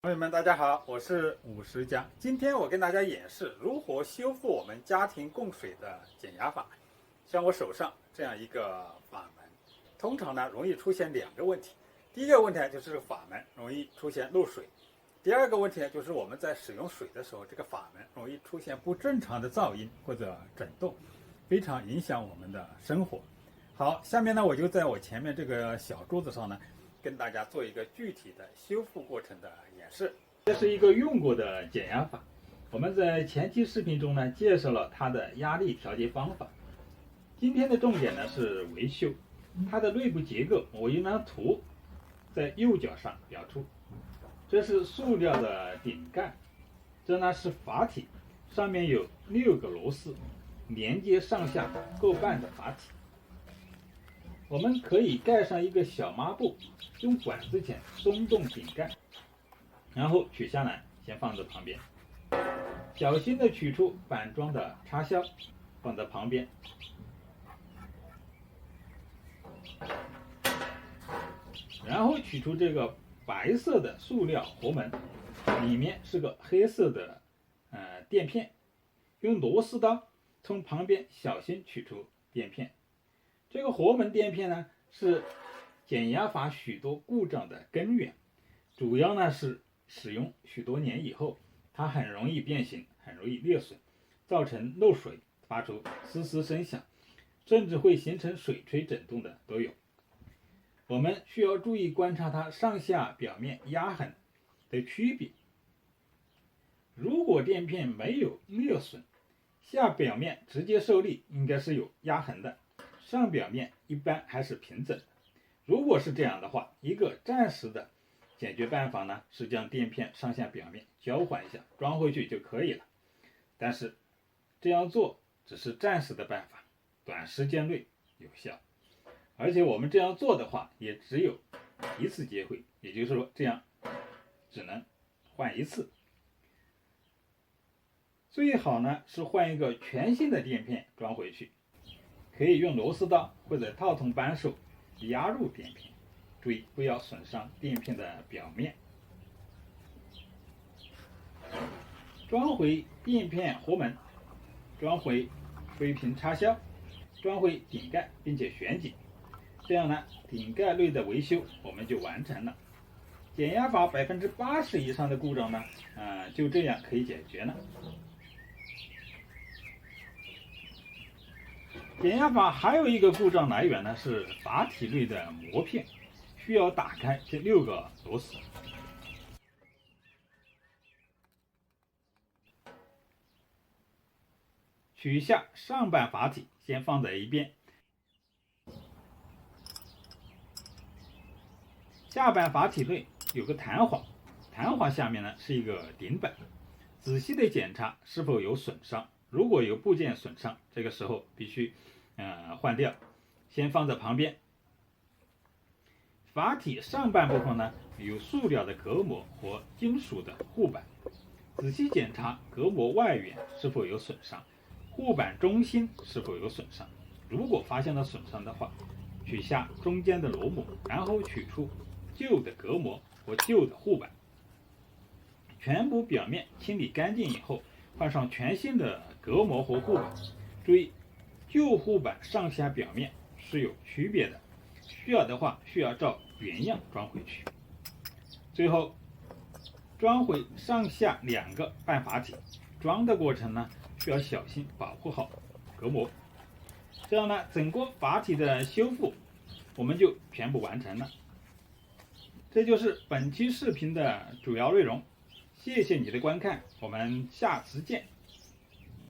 朋友们，大家好，我是武石江。今天我跟大家演示如何修复我们家庭供水的减压阀。像我手上这样一个阀门，通常呢容易出现两个问题。第一个问题就是这个阀门容易出现漏水；第二个问题就是我们在使用水的时候，这个阀门容易出现不正常的噪音或者震动，非常影响我们的生活。好，下面呢我就在我前面这个小桌子上呢，跟大家做一个具体的修复过程的演示。这是一个用过的减压阀，我们在前期视频中呢介绍了它的压力调节方法。今天的重点呢是维修，它的内部结构我用张图在右脚上标出。这是塑料的顶盖，这呢是阀体，上面有6个螺丝连接上下各半的阀体。我们可以盖上一个小抹布，用管子钳松动顶盖，然后取下来，先放在旁边。小心的取出板桩的插销，放在旁边。然后取出这个白色的塑料活门，里面是个黑色的垫片，用螺丝刀从旁边小心取出垫片。这个活门垫片呢，是减压阀许多故障的根源，主要呢是使用许多年以后，它很容易变形，很容易裂损，造成漏水，发出嘶嘶声响，甚至会形成水锤震动的都有。我们需要注意观察它上下表面压痕的区别。如果垫片没有裂损，下表面直接受力应该是有压痕的，上表面一般还是平整的。如果是这样的话，一个暂时的解决办法呢，是将垫片上下表面交换一下，装回去就可以了。但是这样做只是暂时的办法，短时间内有效。而且我们这样做的话，也只有一次机会，也就是说这样只能换一次。最好呢是换一个全新的垫片装回去，可以用螺丝刀或者套筒扳手压入垫片，注意不要损伤垫片的表面。装回垫片活门，装回灰瓶插销，装回顶盖并且旋紧，这样呢顶盖内的维修我们就完成了。减压阀80%以上的故障呢，就这样可以解决了。减压阀还有一个故障来源呢，是阀体内的膜片，需要打开这6个螺丝。取下上半阀体，先放在一边，下半阀体内有个弹簧，弹簧下面呢是一个顶板，仔细的检查是否有损伤。如果有部件损伤，这个时候必须换掉，先放在旁边。阀体上半部分呢有塑料的隔膜和金属的护板，仔细检查隔膜外缘是否有损伤，护板中心是否有损伤。如果发现了损伤的话，取下中间的螺母，然后取出旧的隔膜和旧的护板，全部表面清理干净以后，换上全新的隔膜和护板。注意旧护板上下表面是有区别的，需要的话需要照原样装回去。最后装回上下2个半阀体，装的过程呢需要小心保护好隔膜，这样呢整个阀体的修复我们就全部完成了。这就是本期视频的主要内容，谢谢你的观看，我们下次见。